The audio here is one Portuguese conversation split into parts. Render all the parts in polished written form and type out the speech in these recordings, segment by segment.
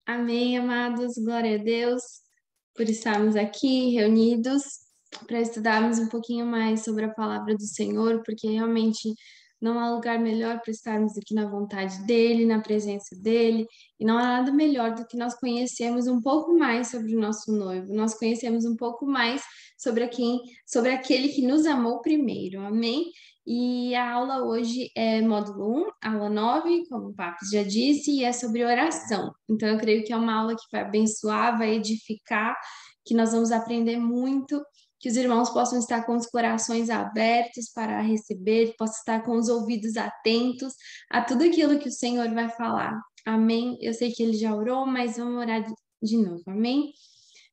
Amém, amados. Glória a Deus por estarmos aqui reunidos para estudarmos um pouquinho mais sobre a palavra do Senhor, porque realmente não há lugar melhor para estarmos do que na vontade dEle, na presença dEle, e não há nada melhor do que nós conhecermos um pouco mais sobre o nosso noivo, nós conhecemos um pouco mais sobre aquele que nos amou primeiro. Amém? E a aula hoje é módulo 1, aula 9, como o Papis já disse, e é sobre oração. Então, eu creio que é uma aula que vai abençoar, vai edificar, que nós vamos aprender muito, que os irmãos possam estar com os corações abertos para receber, possam estar com os ouvidos atentos a tudo aquilo que o Senhor vai falar. Amém? Eu sei que ele já orou, mas vamos orar de novo. Amém?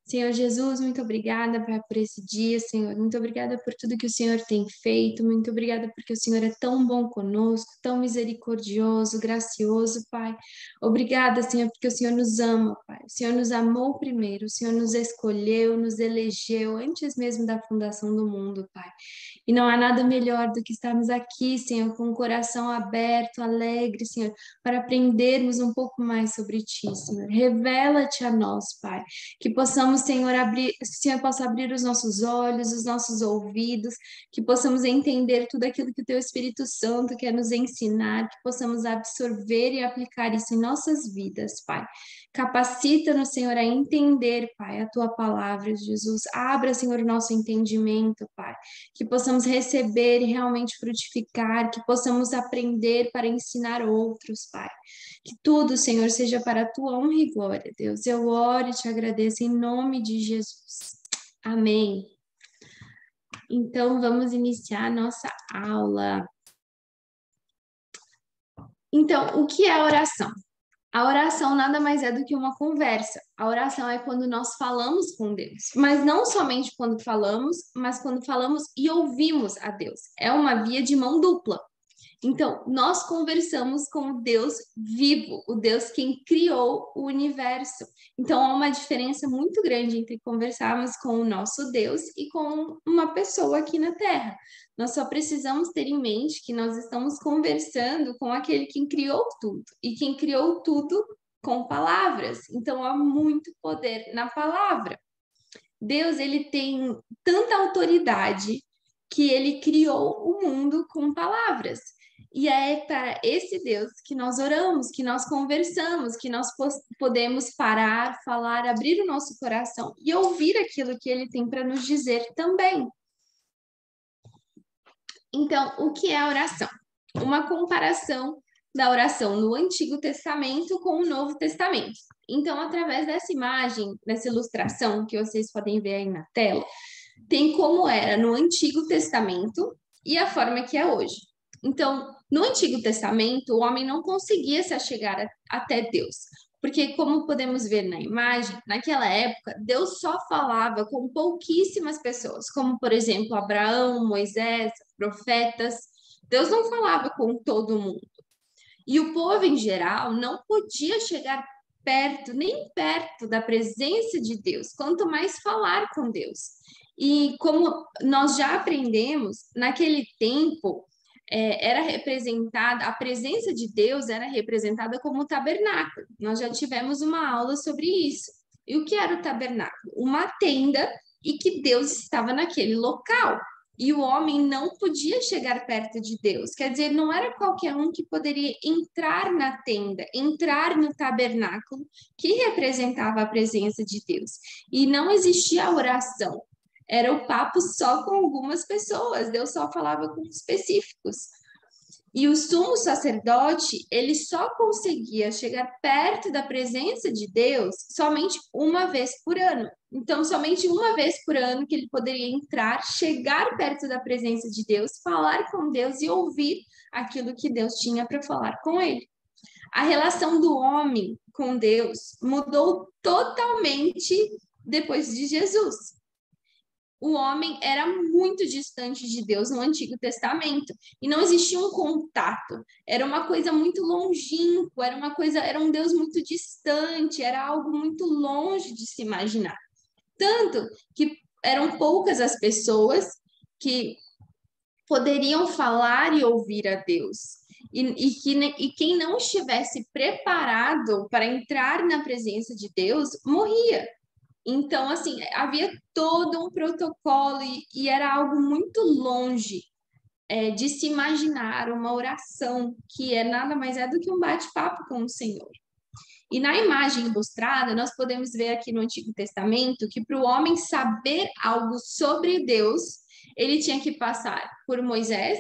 Senhor Jesus, muito obrigada, Pai, por esse dia, Senhor. Muito obrigada por tudo que o Senhor tem feito. Muito obrigada porque o Senhor é tão bom conosco, tão misericordioso, gracioso, Pai. Obrigada, Senhor, porque o Senhor nos ama, Pai. O Senhor nos amou primeiro, o Senhor nos escolheu, nos elegeu antes mesmo da fundação do mundo, Pai. E não há nada melhor do que estarmos aqui, Senhor, com o coração aberto, alegre, Senhor, para aprendermos um pouco mais sobre Ti, Senhor. Revela-te a nós, Pai, que possamos, Senhor, abrir, que o Senhor possa abrir os nossos olhos, os nossos ouvidos, que possamos entender tudo aquilo que o Teu Espírito Santo quer nos ensinar, que possamos absorver e aplicar isso em nossas vidas, Pai. Capacita-nos, Senhor, a entender, Pai, a Tua palavra, Jesus. Abra, Senhor, o nosso entendimento, Pai, que possamos receber e realmente frutificar, que possamos aprender para ensinar outros, Pai. Que tudo, Senhor, seja para a tua honra e glória, Deus. Eu oro e te agradeço em nome de Jesus. Amém. Então, vamos iniciar a nossa aula. Então, o que é oração? A oração nada mais é do que uma conversa. A oração é quando nós falamos com Deus, mas não somente quando falamos, mas quando falamos e ouvimos a Deus. É uma via de mão dupla. Então, nós conversamos com o Deus vivo, o Deus quem criou o universo. Então, há uma diferença muito grande entre conversarmos com o nosso Deus e com uma pessoa aqui na Terra. Nós só precisamos ter em mente que nós estamos conversando com aquele que criou tudo, e quem criou tudo com palavras. Então, há muito poder na palavra. Deus, ele tem tanta autoridade que ele criou o mundo com palavras. E é para esse Deus que nós oramos, que nós conversamos, que nós podemos parar, falar, abrir o nosso coração e ouvir aquilo que ele tem para nos dizer também. Então, o que é a oração? Uma comparação da oração no Antigo Testamento com o Novo Testamento. Então, através dessa imagem, dessa ilustração que vocês podem ver aí na tela, tem como era no Antigo Testamento e a forma que é hoje. Então, no Antigo Testamento, o homem não conseguia se achegar até Deus, porque, como podemos ver na imagem, naquela época, Deus só falava com pouquíssimas pessoas, como, por exemplo, Abraão, Moisés, profetas. Deus não falava com todo mundo. E o povo, em geral, não podia chegar perto, nem perto da presença de Deus, quanto mais falar com Deus. E como nós já aprendemos, naquele tempo, era representada, a presença de Deus era representada como o tabernáculo. Nós já tivemos uma aula sobre isso. E o que era o tabernáculo? Uma tenda e que Deus estava naquele local. E o homem não podia chegar perto de Deus. Quer dizer, não era qualquer um que poderia entrar na tenda, entrar no tabernáculo que representava a presença de Deus. E não existia a oração. Era o papo só com algumas pessoas. Deus só falava com específicos. E o sumo sacerdote, ele só conseguia chegar perto da presença de Deus somente uma vez por ano. Então, somente uma vez por ano que ele poderia entrar, chegar perto da presença de Deus, falar com Deus e ouvir aquilo que Deus tinha para falar com ele. A relação do homem com Deus mudou totalmente depois de Jesus. O homem era muito distante de Deus no Antigo Testamento e não existia um contato. Era uma coisa muito longínqua, era um Deus muito distante, era algo muito longe de se imaginar. Tanto que eram poucas as pessoas que poderiam falar e ouvir a Deus. E quem não estivesse preparado para entrar na presença de Deus morria. Então, assim, havia todo um protocolo e era algo muito longe de se imaginar uma oração que nada mais é do que um bate-papo com o Senhor. E na imagem ilustrada, nós podemos ver aqui no Antigo Testamento que para o homem saber algo sobre Deus, ele tinha que passar por Moisés,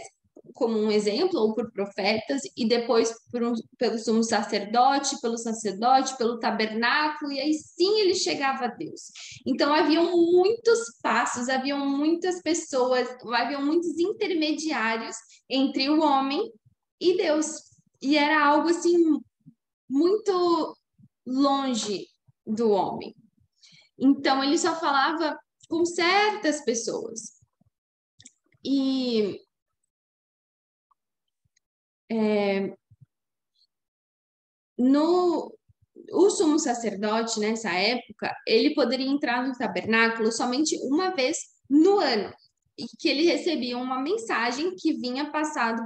como um exemplo, ou por profetas, e depois pelo sumo sacerdote, pelo tabernáculo, e aí sim ele chegava a Deus. Então haviam muitos passos, haviam muitas pessoas, haviam muitos intermediários entre o homem e Deus. E era algo assim muito longe do homem. Então ele só falava com certas pessoas. E o sumo sacerdote, nessa época, ele poderia entrar no tabernáculo somente uma vez no ano, e que ele recebia uma mensagem que vinha passado,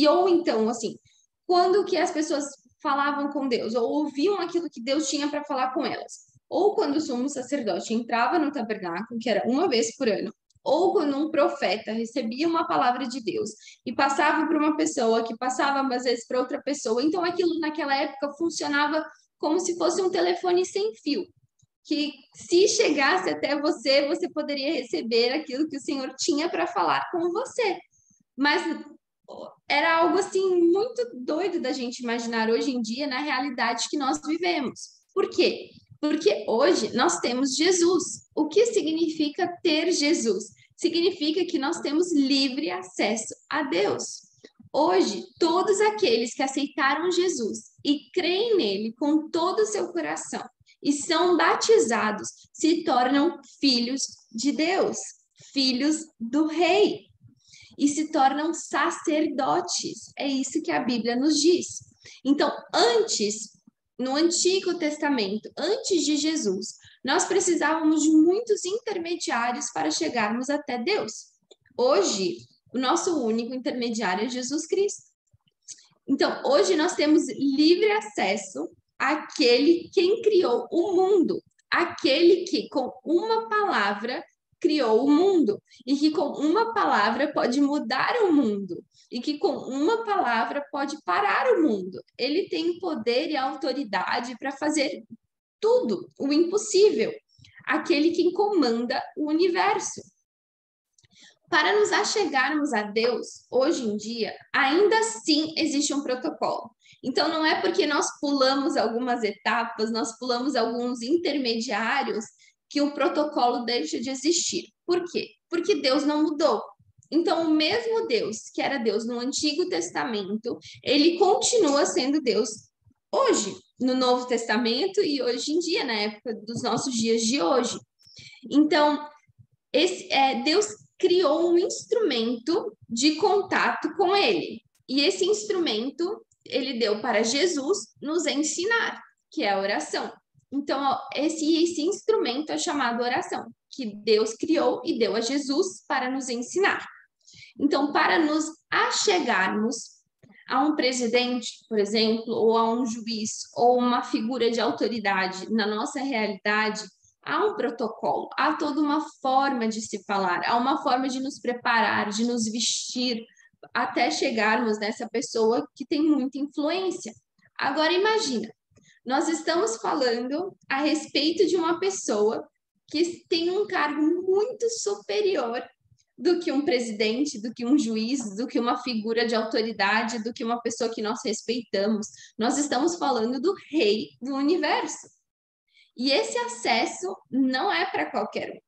ou então, assim, quando que as pessoas falavam com Deus, ou ouviam aquilo que Deus tinha para falar com elas, ou quando o sumo sacerdote entrava no tabernáculo, que era uma vez por ano, ou quando um profeta recebia uma palavra de Deus e passava para uma pessoa, que passava às vezes para outra pessoa. Então aquilo naquela época funcionava como se fosse um telefone sem fio, que se chegasse até você, você poderia receber aquilo que o Senhor tinha para falar com você. Mas era algo assim muito doido da gente imaginar hoje em dia na realidade que nós vivemos. Por quê? Porque hoje nós temos Jesus. O que significa ter Jesus? Significa que nós temos livre acesso a Deus. Hoje, todos aqueles que aceitaram Jesus e creem nele com todo o seu coração e são batizados se tornam filhos de Deus, filhos do Rei, e se tornam sacerdotes. É isso que a Bíblia nos diz. Então, no Antigo Testamento, antes de Jesus, nós precisávamos de muitos intermediários para chegarmos até Deus. Hoje, o nosso único intermediário é Jesus Cristo. Então, hoje nós temos livre acesso àquele quem criou o mundo, aquele que com uma palavra criou o mundo e que com uma palavra pode mudar o mundo e que com uma palavra pode parar o mundo. Ele tem poder e autoridade para fazer tudo, o impossível. Aquele que comanda o universo. Para nos achegarmos a Deus, hoje em dia, ainda assim existe um protocolo. Então, não é porque nós pulamos algumas etapas, nós pulamos alguns intermediários, que o protocolo deixa de existir. Por quê? Porque Deus não mudou. Então, o mesmo Deus, que era Deus no Antigo Testamento, ele continua sendo Deus hoje, no Novo Testamento e hoje em dia, na época dos nossos dias de hoje. Então, Deus criou um instrumento de contato com ele. E esse instrumento ele deu para Jesus nos ensinar, que é a oração. Então, esse instrumento é chamado oração, que Deus criou e deu a Jesus para nos ensinar. Então, para nos achegarmos a um presidente, por exemplo, ou a um juiz, ou uma figura de autoridade na nossa realidade, há um protocolo, há toda uma forma de se falar, há uma forma de nos preparar, de nos vestir, até chegarmos nessa pessoa que tem muita influência. Agora, imagina, nós estamos falando a respeito de uma pessoa que tem um cargo muito superior do que um presidente, do que um juiz, do que uma figura de autoridade, do que uma pessoa que nós respeitamos. Nós estamos falando do rei do universo. E esse acesso não é para qualquer um.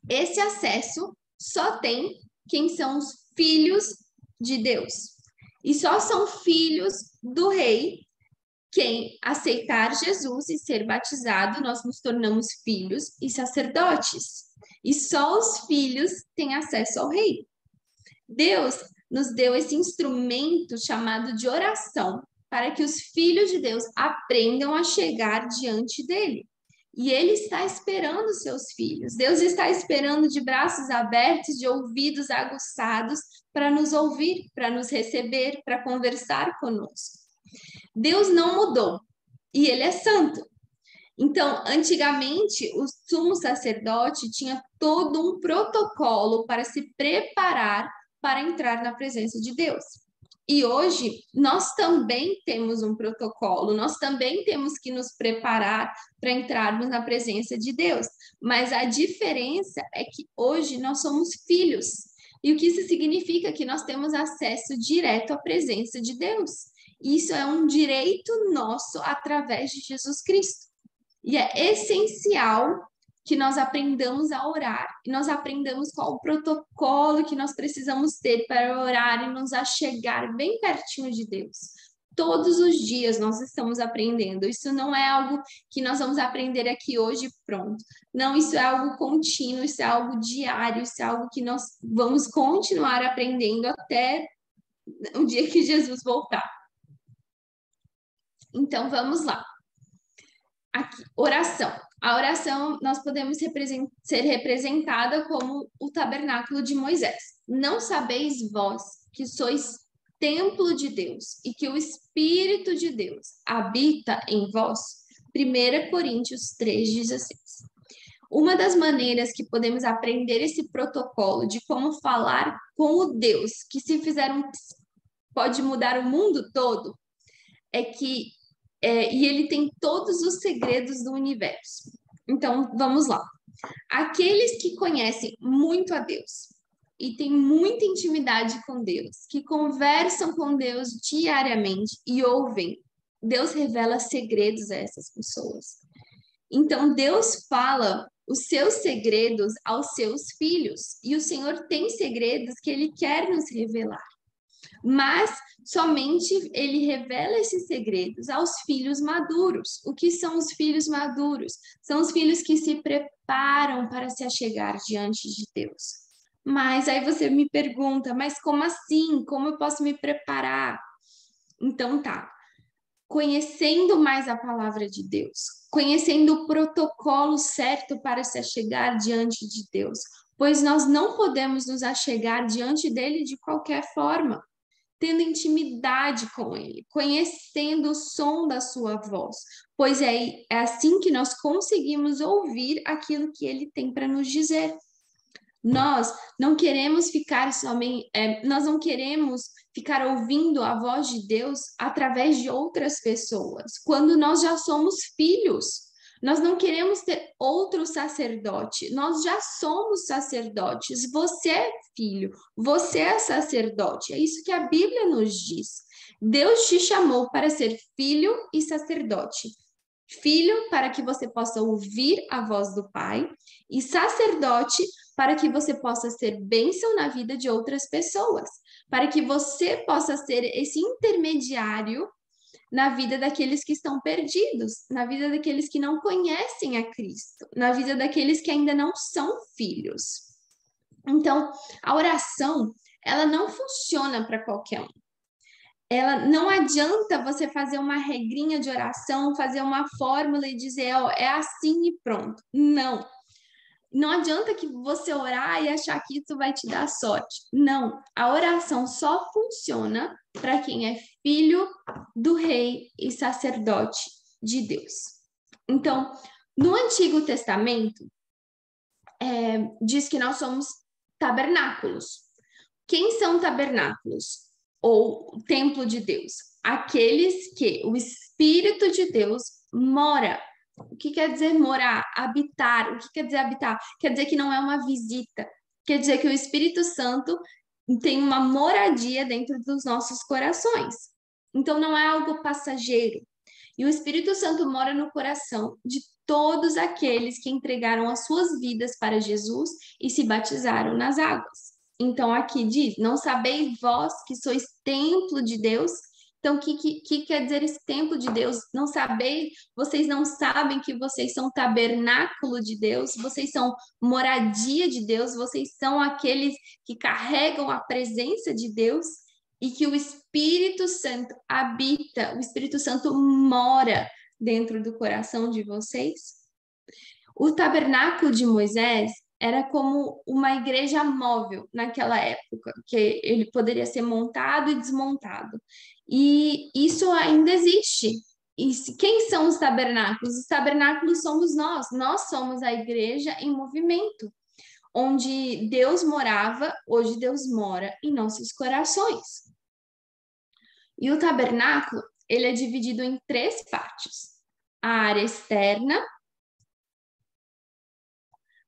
Esse acesso só tem quem são os filhos de Deus. E só são filhos do rei quem aceitar Jesus e ser batizado, nós nos tornamos filhos e sacerdotes. E só os filhos têm acesso ao rei. Deus nos deu esse instrumento chamado de oração para que os filhos de Deus aprendam a chegar diante dele. E Ele está esperando os seus filhos. Deus está esperando de braços abertos, de ouvidos aguçados, para nos ouvir, para nos receber, para conversar conosco. Deus não mudou e Ele é santo. Então, antigamente, o sumo sacerdote tinha todo um protocolo para se preparar para entrar na presença de Deus. E hoje, nós também temos um protocolo, nós também temos que nos preparar para entrarmos na presença de Deus. Mas a diferença é que hoje nós somos filhos. E o que isso significa? Que nós temos acesso direto à presença de Deus. Isso é um direito nosso através de Jesus Cristo. E é essencial que nós aprendamos a orar, e nós aprendamos qual o protocolo que nós precisamos ter para orar e nos achegar bem pertinho de Deus. Todos os dias nós estamos aprendendo. Isso não é algo que nós vamos aprender aqui hoje, pronto. Não, isso é algo contínuo, isso é algo diário, isso é algo que nós vamos continuar aprendendo até o dia que Jesus voltar. Então, vamos lá. Aqui, oração. A oração nós podemos ser representada como o tabernáculo de Moisés. Não sabeis vós que sois templo de Deus e que o Espírito de Deus habita em vós? 1 Coríntios 3,16. Uma das maneiras que podemos aprender esse protocolo de como falar com o Deus que, se fizer pode mudar o mundo todo, é que e ele tem todos os segredos do universo. Então, vamos lá. Aqueles que conhecem muito a Deus e têm muita intimidade com Deus, que conversam com Deus diariamente e ouvem, Deus revela segredos a essas pessoas. Então, Deus fala os seus segredos aos seus filhos, e o Senhor tem segredos que Ele quer nos revelar. Mas somente ele revela esses segredos aos filhos maduros. O que são os filhos maduros? São os filhos que se preparam para se achegar diante de Deus. Mas aí você me pergunta, mas como assim? Como eu posso me preparar? Então tá, conhecendo mais a palavra de Deus, conhecendo o protocolo certo para se achegar diante de Deus, pois nós não podemos nos achegar diante dele de qualquer forma. Tendo intimidade com Ele, conhecendo o som da sua voz, pois é assim que nós conseguimos ouvir aquilo que Ele tem para nos dizer. Nós não queremos ficar nós não queremos ficar ouvindo a voz de Deus através de outras pessoas, quando nós já somos filhos. Nós não queremos ter outro sacerdote, nós já somos sacerdotes. Você é filho, você é sacerdote. É isso que a Bíblia nos diz. Deus te chamou para ser filho e sacerdote. Filho, para que você possa ouvir a voz do Pai, e sacerdote, para que você possa ser bênção na vida de outras pessoas, para que você possa ser esse intermediário na vida daqueles que estão perdidos, na vida daqueles que não conhecem a Cristo, na vida daqueles que ainda não são filhos. Então, a oração, ela não funciona para qualquer um. Ela não adianta você fazer uma regrinha de oração, fazer uma fórmula e dizer, ó, é assim e pronto. Não. Não adianta que você orar e achar que isso vai te dar sorte. Não, a oração só funciona para quem é filho do rei e sacerdote de Deus. Então, no Antigo Testamento, diz que nós somos tabernáculos. Quem são tabernáculos? Ou o templo de Deus? Aqueles que o Espírito de Deus mora. O que quer dizer morar? Habitar. O que quer dizer habitar? Quer dizer que não é uma visita. Quer dizer que o Espírito Santo tem uma moradia dentro dos nossos corações. Então não é algo passageiro. E o Espírito Santo mora no coração de todos aqueles que entregaram as suas vidas para Jesus e se batizaram nas águas. Então aqui diz, não sabeis vós que sois templo de Deus? Então, o que quer dizer esse templo de Deus? Não sabeis, vocês não sabem que vocês são tabernáculo de Deus, vocês são moradia de Deus, vocês são aqueles que carregam a presença de Deus e que o Espírito Santo habita, o Espírito Santo mora dentro do coração de vocês? O tabernáculo de Moisés era como uma igreja móvel naquela época, que ele poderia ser montado e desmontado. E isso ainda existe. Quem são os tabernáculos? Os tabernáculos somos nós somos a igreja em movimento, onde Deus morava, hoje Deus mora em nossos corações. E o tabernáculo, ele é dividido em três partes. A área externa.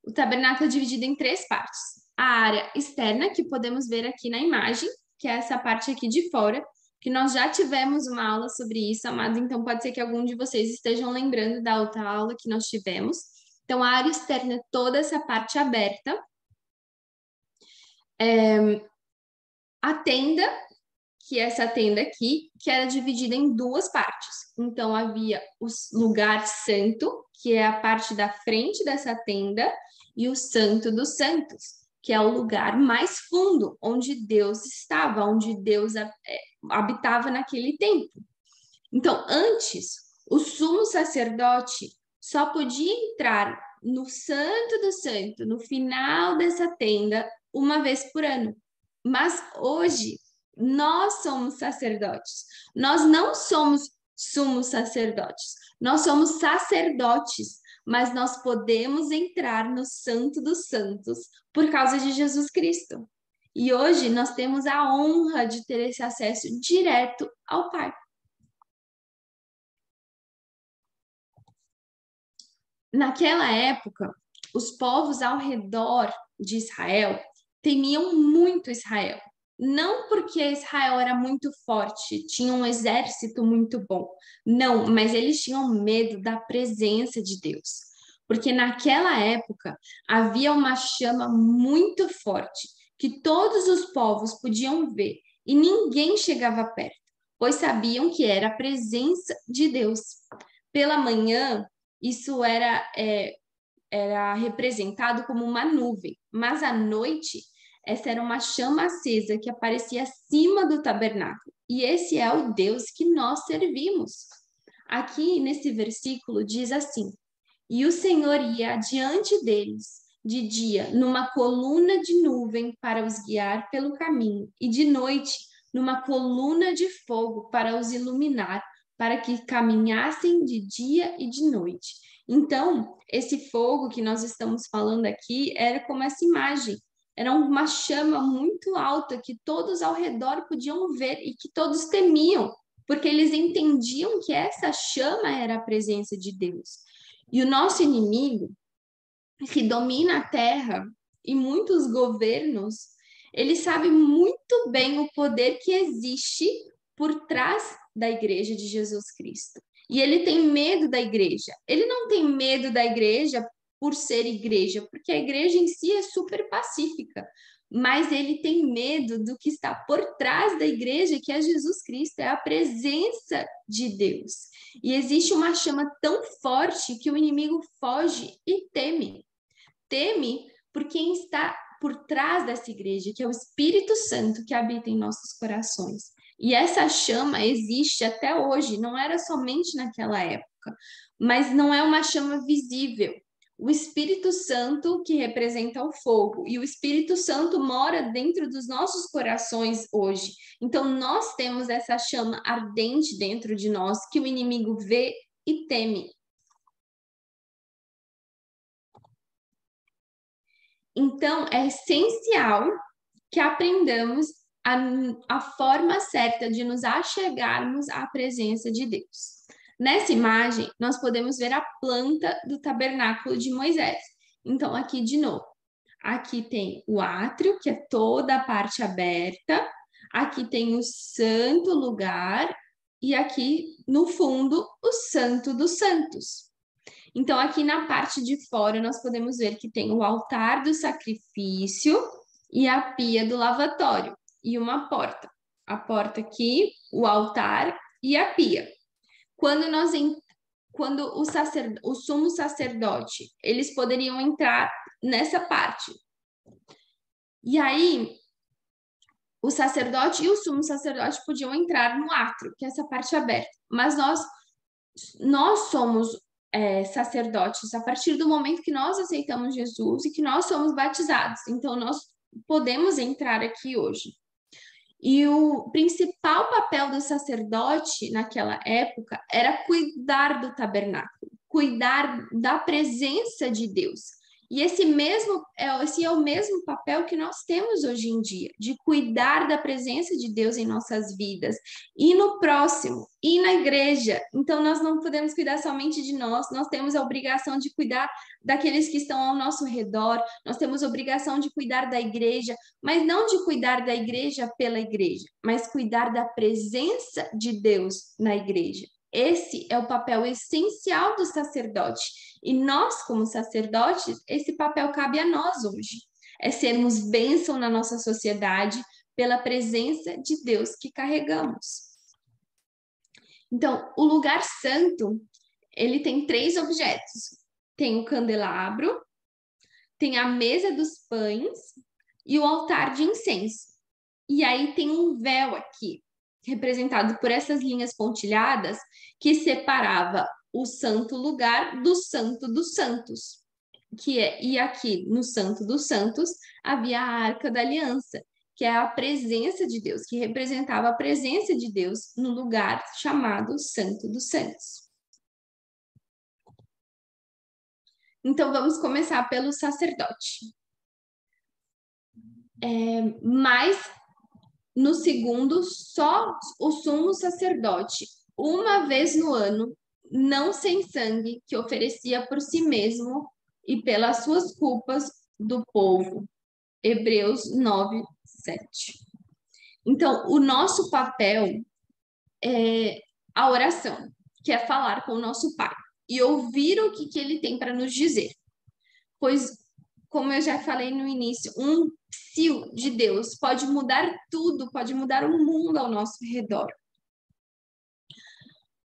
O tabernáculo é dividido em três partes. A área externa, que podemos ver aqui na imagem, que é essa parte aqui de fora, que nós já tivemos uma aula sobre isso, amados, então pode ser que algum de vocês estejam lembrando da outra aula que nós tivemos. Então, a área externa é toda essa parte aberta. A tenda, que é essa tenda aqui, que era dividida em duas partes. Então, havia o lugar santo, que é a parte da frente dessa tenda, e o Santo dos Santos, que é o lugar mais fundo, onde Deus estava, onde Deus habitava naquele tempo. Então, antes, o sumo sacerdote só podia entrar no Santo do Santo, no final dessa tenda, uma vez por ano. Mas hoje, nós somos sacerdotes. Nós não somos sumos sacerdotes. Nós somos sacerdotes, mas nós podemos entrar no Santo dos Santos por causa de Jesus Cristo. E hoje nós temos a honra de ter esse acesso direto ao Pai. Naquela época, os povos ao redor de Israel temiam muito Israel. Não porque Israel era muito forte, tinha um exército muito bom. Não, mas eles tinham medo da presença de Deus. Porque naquela época havia uma chama muito forte que todos os povos podiam ver e ninguém chegava perto, pois sabiam que era a presença de Deus. Pela manhã, isso era representado como uma nuvem, mas à noite, essa era uma chama acesa que aparecia acima do tabernáculo. E esse é o Deus que nós servimos. Aqui nesse versículo diz assim: E o Senhor ia adiante deles de dia numa coluna de nuvem para os guiar pelo caminho, e de noite numa coluna de fogo para os iluminar, para que caminhassem de dia e de noite. Então, esse fogo que nós estamos falando aqui era como essa imagem. Era uma chama muito alta que todos ao redor podiam ver e que todos temiam, porque eles entendiam que essa chama era a presença de Deus. E o nosso inimigo, que domina a terra e muitos governos, ele sabe muito bem o poder que existe por trás da igreja de Jesus Cristo. E ele tem medo da igreja. Ele não tem medo da igreja por ser igreja, porque a igreja em si é super pacífica, mas ele tem medo do que está por trás da igreja, que é Jesus Cristo, é a presença de Deus. E existe uma chama tão forte que o inimigo foge e teme. Teme por quem está por trás dessa igreja, que é o Espírito Santo que habita em nossos corações. E essa chama existe até hoje, não era somente naquela época, mas não é uma chama visível. O Espírito Santo, que representa o fogo, e o Espírito Santo mora dentro dos nossos corações hoje. Então, nós temos essa chama ardente dentro de nós, que o inimigo vê e teme. Então, é essencial que aprendamos a forma certa de nos achegarmos à presença de Deus. Nessa imagem, nós podemos ver a planta do tabernáculo de Moisés. Então, aqui de novo, aqui tem o átrio, que é toda a parte aberta, aqui tem o santo lugar, e aqui no fundo, o Santo dos Santos. Então, aqui na parte de fora, nós podemos ver que tem o altar do sacrifício e a pia do lavatório e uma porta. A porta aqui, o altar e a pia. Quando o sumo sacerdote, eles poderiam entrar nessa parte. E aí, o sacerdote e o sumo sacerdote podiam entrar no átrio, que é essa parte aberta. Mas nós somos sacerdotes a partir do momento que nós aceitamos Jesus e que nós somos batizados. Então, nós podemos entrar aqui hoje. E o principal papel do sacerdote naquela época era cuidar do tabernáculo, cuidar da presença de Deus. E esse é o mesmo papel que nós temos hoje em dia, de cuidar da presença de Deus em nossas vidas, e no próximo, e na igreja. Então, nós não podemos cuidar somente de nós temos a obrigação de cuidar daqueles que estão ao nosso redor, nós temos a obrigação de cuidar da igreja, mas não de cuidar da igreja pela igreja, mas cuidar da presença de Deus na igreja. Esse é o papel essencial do sacerdote. E nós, como sacerdotes, esse papel cabe a nós hoje. É sermos bênção na nossa sociedade pela presença de Deus que carregamos. Então, o lugar santo, ele tem 3 objetos. Tem o candelabro, tem a mesa dos pães e o altar de incenso. E aí tem um véu aqui, representado por essas linhas pontilhadas, que separava o santo lugar do santo dos santos. E aqui no santo dos santos havia a arca da aliança, que é a presença de Deus, que representava a presença de Deus no lugar chamado Santo dos Santos. Então vamos começar pelo sacerdote. Mas no segundo, só o sumo sacerdote, uma vez no ano, não sem sangue, que oferecia por si mesmo e pelas suas culpas do povo. Hebreus 9, 7. Então, o nosso papel é a oração, que é falar com o nosso Pai e ouvir o que ele tem para nos dizer. Pois, como eu já falei no início, um psil de Deus pode mudar tudo, pode mudar o mundo ao nosso redor.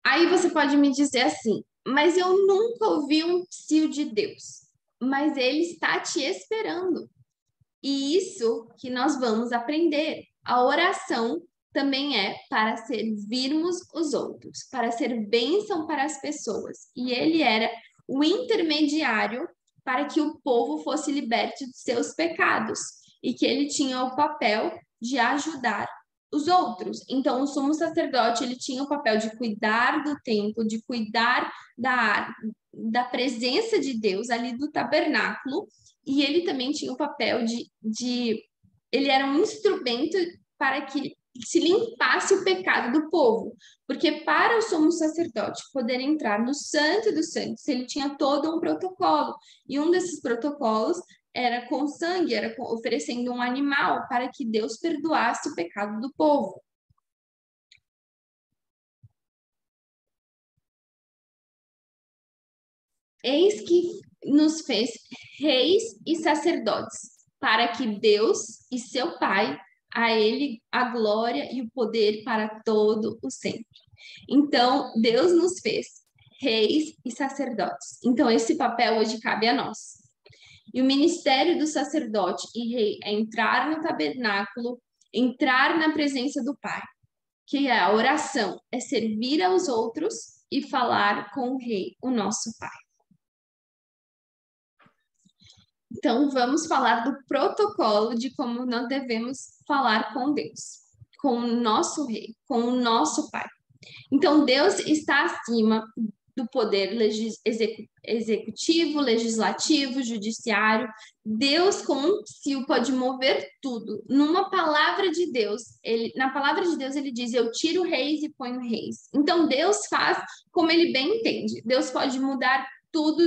Aí você pode me dizer assim, mas eu nunca ouvi um psil de Deus, mas ele está te esperando. E isso que nós vamos aprender. A oração também é para servirmos os outros, para ser bênção para as pessoas. E ele era o intermediário para que o povo fosse liberto de seus pecados e que ele tinha o papel de ajudar os outros. Então, o sumo sacerdote, ele tinha o papel de cuidar do templo, de cuidar da presença de Deus ali do tabernáculo, e ele também tinha o papel ele era um instrumento para que se limpasse o pecado do povo, porque para o sumo sacerdote poder entrar no Santo dos Santos, ele tinha todo um protocolo, e um desses protocolos era com sangue, oferecendo um animal para que Deus perdoasse o pecado do povo. Eis que nos fez reis e sacerdotes, para que Deus e seu Pai, a ele a glória e o poder para todo o sempre. Então, Deus nos fez reis e sacerdotes. Então, esse papel hoje cabe a nós. E o ministério do sacerdote e rei é entrar no tabernáculo, entrar na presença do Pai, que é a oração, é servir aos outros e falar com o rei, o nosso Pai. Então, vamos falar do protocolo de como nós devemos falar com Deus, com o nosso rei, com o nosso Pai. Então, Deus está acima do poder executivo, legislativo, judiciário. Deus, com um psil, pode mover tudo. Numa palavra de Deus, na palavra de Deus, ele diz: eu tiro reis e ponho reis. Então, Deus faz como ele bem entende. Deus pode mudar tudo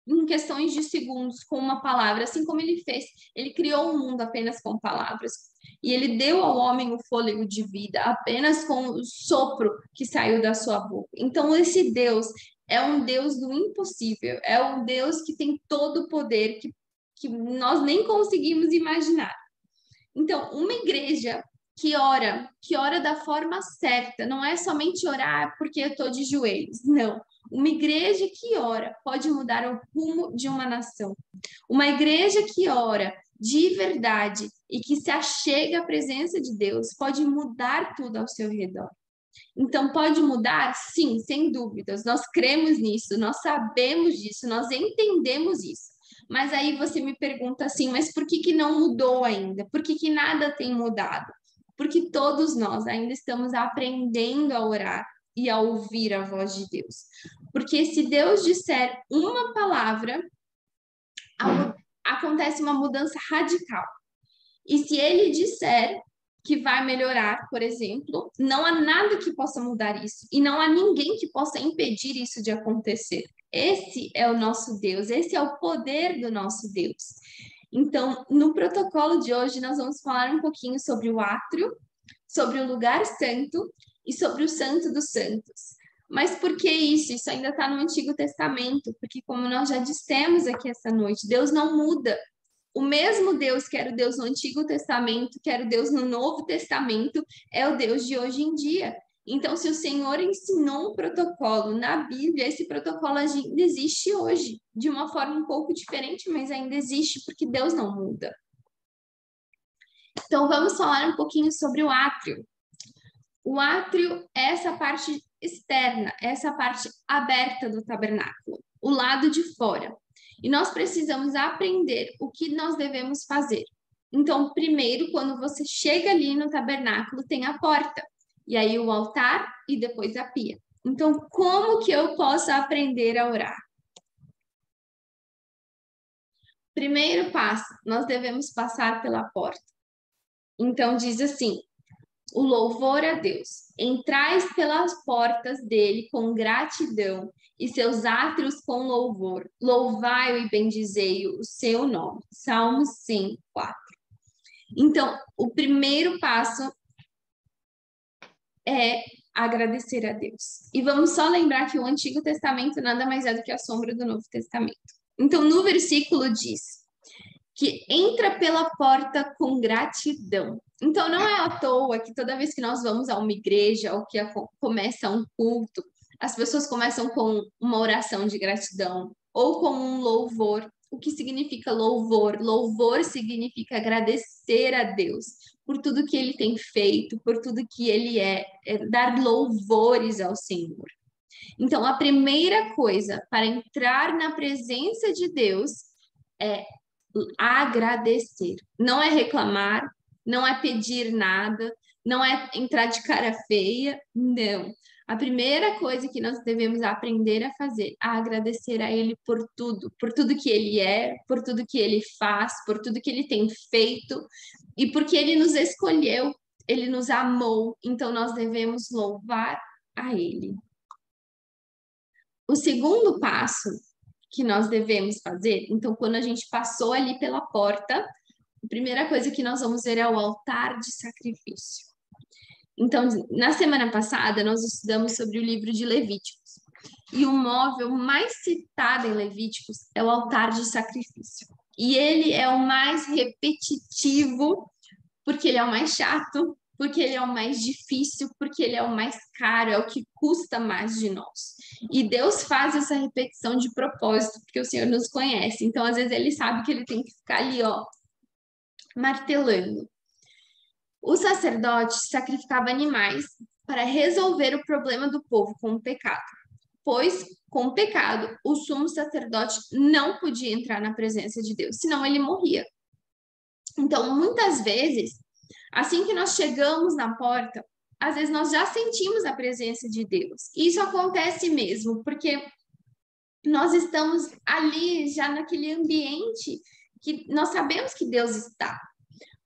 em questões de segundos com uma palavra, assim como ele fez. Ele criou o mundo apenas com palavras. E ele deu ao homem o fôlego de vida apenas com o sopro que saiu da sua boca. Então, esse Deus é um Deus do impossível, é um Deus que tem todo o poder que nós nem conseguimos imaginar. Então, uma igreja que ora da forma certa, não é somente orar porque eu estou de joelhos, não. Uma igreja que ora pode mudar o rumo de uma nação. Uma igreja que ora de verdade e que se achega à presença de Deus pode mudar tudo ao seu redor. Então, pode mudar? Sim, sem dúvidas. Nós cremos nisso, nós sabemos disso, nós entendemos isso. Mas aí você me pergunta assim, mas por que que não mudou ainda? Por que que nada tem mudado? Porque todos nós ainda estamos aprendendo a orar e a ouvir a voz de Deus. Porque se Deus disser uma palavra, acontece uma mudança radical. E se ele disser que vai melhorar, por exemplo, não há nada que possa mudar isso. E não há ninguém que possa impedir isso de acontecer. Esse é o nosso Deus, esse é o poder do nosso Deus. Então, no protocolo de hoje, nós vamos falar um pouquinho sobre o átrio, sobre o lugar santo e sobre o Santo dos Santos. Mas por que isso? Isso ainda está no Antigo Testamento, porque, como nós já dissemos aqui essa noite, Deus não muda. O mesmo Deus que era o Deus no Antigo Testamento, que era o Deus no Novo Testamento, é o Deus de hoje em dia. Então, se o Senhor ensinou um protocolo na Bíblia, esse protocolo ainda existe hoje, de uma forma um pouco diferente, mas ainda existe, porque Deus não muda. Então, vamos falar um pouquinho sobre o átrio. O átrio é essa parte externa, essa parte aberta do tabernáculo, o lado de fora. E nós precisamos aprender o que nós devemos fazer. Então, primeiro, quando você chega ali no tabernáculo, tem a porta, e aí o altar e depois a pia. Então, como que eu posso aprender a orar? Primeiro passo, nós devemos passar pela porta. Então, diz assim: o louvor a Deus. Entrais pelas portas dele com gratidão e seus átrios com louvor. Louvai-o e bendizei o seu nome. Salmo 104. Então, o primeiro passo é agradecer a Deus. E vamos só lembrar que o Antigo Testamento nada mais é do que a sombra do Novo Testamento. Então, no versículo diz que entra pela porta com gratidão. Então, não é à toa que toda vez que nós vamos a uma igreja ou que começa um culto, as pessoas começam com uma oração de gratidão ou com um louvor. O que significa louvor? Louvor significa agradecer a Deus por tudo que ele tem feito, por tudo que ele é dar louvores ao Senhor. Então, a primeira coisa para entrar na presença de Deus é agradecer. Não é reclamar, não é pedir nada, não é entrar de cara feia, não. A primeira coisa que nós devemos aprender a fazer é agradecer a Ele por tudo que Ele é, por tudo que Ele faz, por tudo que Ele tem feito e porque Ele nos escolheu, Ele nos amou, então nós devemos louvar a Ele. O segundo passo que nós devemos fazer, então, quando a gente passou ali pela porta, a primeira coisa que nós vamos ver é o altar de sacrifício. Então, na semana passada, nós estudamos sobre o livro de Levíticos. E o móvel mais citado em Levíticos é o altar de sacrifício. E ele é o mais repetitivo, porque ele é o mais chato, porque ele é o mais difícil, porque ele é o mais caro, é o que custa mais de nós. E Deus faz essa repetição de propósito, porque o Senhor nos conhece. Então, às vezes, ele sabe que ele tem que ficar ali, ó, martelando. O sacerdote sacrificava animais para resolver o problema do povo com o pecado, pois, com o pecado, o sumo sacerdote não podia entrar na presença de Deus, senão ele morria. Então, muitas vezes, assim que nós chegamos na porta, às vezes nós já sentimos a presença de Deus. E isso acontece mesmo, porque nós estamos ali já naquele ambiente que nós sabemos que Deus está.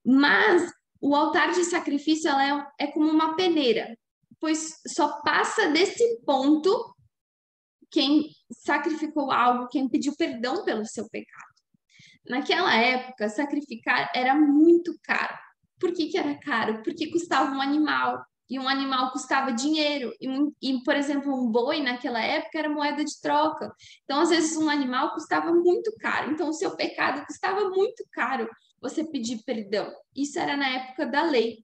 Mas o altar de sacrifício ela é como uma peneira, pois só passa desse ponto quem sacrificou algo, quem pediu perdão pelo seu pecado. Naquela época, sacrificar era muito caro. Por que que era caro? Porque custava um animal, e um animal custava dinheiro, por exemplo, um boi naquela época era moeda de troca. Então, às vezes, um animal custava muito caro. Então, o seu pecado custava muito caro você pedir perdão. Isso era na época da lei.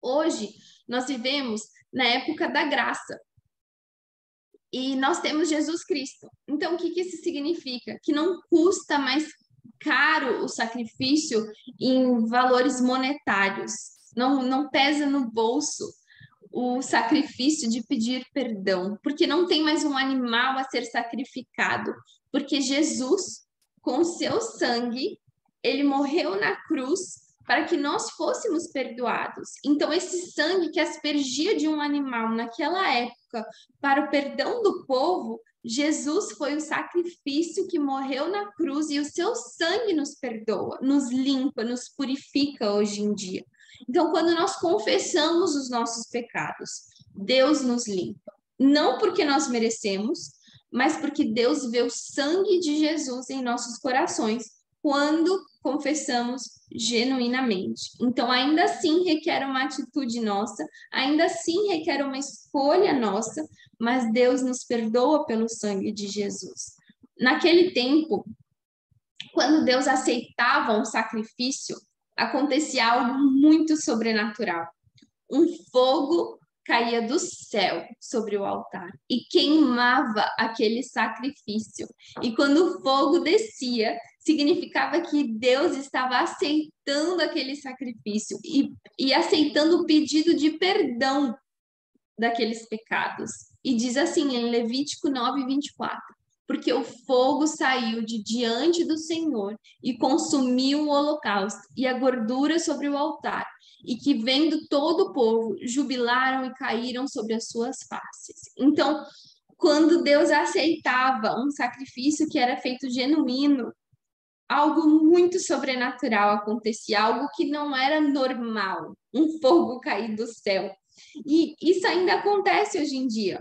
Hoje, nós vivemos na época da graça. E nós temos Jesus Cristo. Então, o que que isso significa? Que não custa mais caro o sacrifício em valores monetários. Não pesa no bolso o sacrifício de pedir perdão, porque não tem mais um animal a ser sacrificado, porque Jesus, com o seu sangue, ele morreu na cruz para que nós fôssemos perdoados. Então, esse sangue que aspergia de um animal naquela época para o perdão do povo, Jesus foi o sacrifício que morreu na cruz e o seu sangue nos perdoa, nos limpa, nos purifica hoje em dia. Então, quando nós confessamos os nossos pecados, Deus nos limpa. Não porque nós merecemos, mas porque Deus vê o sangue de Jesus em nossos corações quando confessamos genuinamente. Então, ainda assim requer uma atitude nossa, ainda assim requer uma escolha nossa, mas Deus nos perdoa pelo sangue de Jesus. Naquele tempo, quando Deus aceitava um sacrifício, acontecia algo muito sobrenatural. Um fogo caía do céu sobre o altar e queimava aquele sacrifício. E quando o fogo descia, significava que Deus estava aceitando aquele sacrifício e aceitando o pedido de perdão daqueles pecados. E diz assim em Levítico 9:24: porque o fogo saiu de diante do Senhor e consumiu o holocausto e a gordura sobre o altar, e que vendo todo o povo, jubilaram e caíram sobre as suas faces. Então, quando Deus aceitava um sacrifício que era feito genuíno, algo muito sobrenatural acontecia, algo que não era normal, um fogo cair do céu. E isso ainda acontece hoje em dia.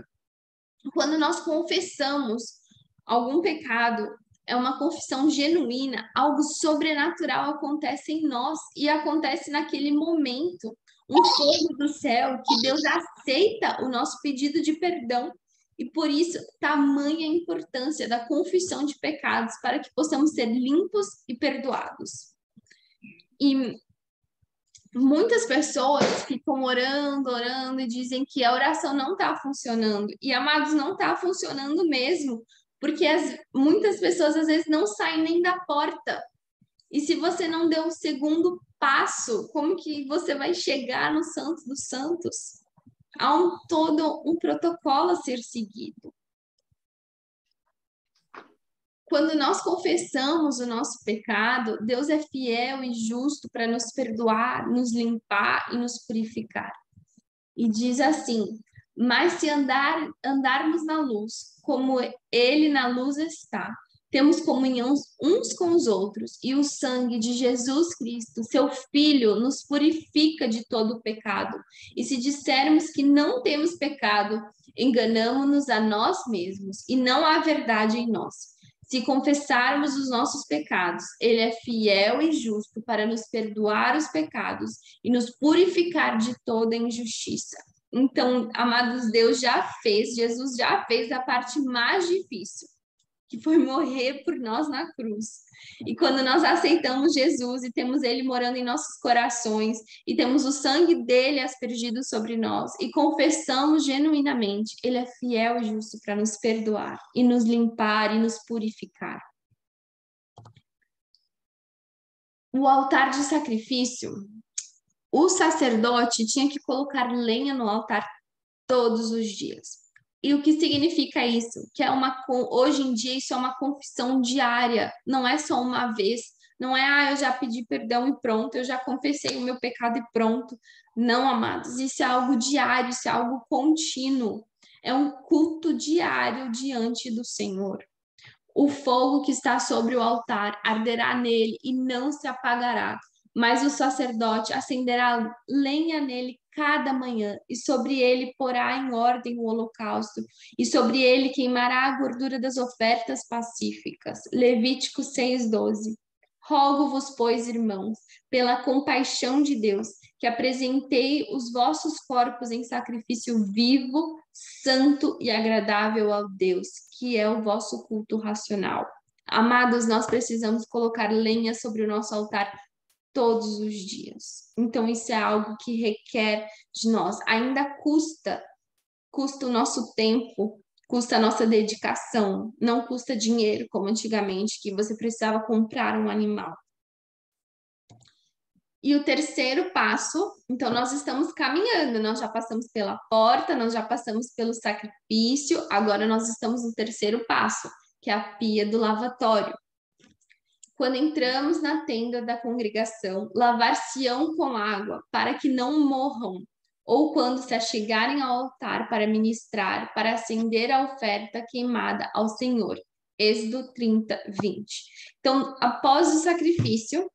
Quando nós confessamos algum pecado, é uma confissão genuína, algo sobrenatural acontece em nós e acontece naquele momento. Um fogo do céu que Deus aceita o nosso pedido de perdão. E por isso, tamanha importância da confissão de pecados para que possamos ser limpos e perdoados. E muitas pessoas ficam orando, orando e dizem que a oração não está funcionando. E, amados, não está funcionando mesmo, porque muitas pessoas às vezes não saem nem da porta. E se você não deu o segundo passo, como que você vai chegar no Santo dos Santos? Há todo um protocolo a ser seguido. Quando nós confessamos o nosso pecado, Deus é fiel e justo para nos perdoar, nos limpar e nos purificar. E diz assim: mas se andarmos na luz, como Ele na luz está, temos comunhão uns com os outros, e o sangue de Jesus Cristo, seu Filho, nos purifica de todo o pecado. E se dissermos que não temos pecado, enganamo-nos a nós mesmos, e não há verdade em nós. Se confessarmos os nossos pecados, Ele é fiel e justo para nos perdoar os pecados e nos purificar de toda injustiça. Então, amados, Jesus já fez a parte mais difícil, que foi morrer por nós na cruz. E quando nós aceitamos Jesus e temos Ele morando em nossos corações, e temos o sangue dele aspergido sobre nós, e confessamos genuinamente, Ele é fiel e justo para nos perdoar, e nos limpar, e nos purificar. O altar de sacrifício, o sacerdote tinha que colocar lenha no altar todos os dias. E o que significa isso? Que hoje em dia isso é uma confissão diária, não é só uma vez, não é, eu já pedi perdão e pronto, eu já confessei o meu pecado e pronto. Não, amados, isso é algo diário, isso é algo contínuo. É um culto diário diante do Senhor. O fogo que está sobre o altar arderá nele e não se apagará, mas o sacerdote acenderá lenha nele cada manhã, e sobre ele porá em ordem o holocausto, e sobre ele queimará a gordura das ofertas pacíficas. Levítico 6:12. Rogo-vos, pois, irmãos, pela compaixão de Deus, que apresentei os vossos corpos em sacrifício vivo, santo e agradável ao Deus, que é o vosso culto racional. Amados, nós precisamos colocar lenha sobre o nosso altar todos os dias. Então, isso é algo que requer de nós. Ainda custa o nosso tempo, custa a nossa dedicação, não custa dinheiro, como antigamente, que você precisava comprar um animal. E o terceiro passo, então nós estamos caminhando, nós já passamos pela porta, nós já passamos pelo sacrifício, agora nós estamos no terceiro passo, que é a pia do lavatório. Quando entramos na tenda da congregação, lavar-se-ão com água, para que não morram, ou quando se achegarem ao altar para ministrar, para acender a oferta queimada ao Senhor. Êxodo 30, 20. Então, após o sacrifício,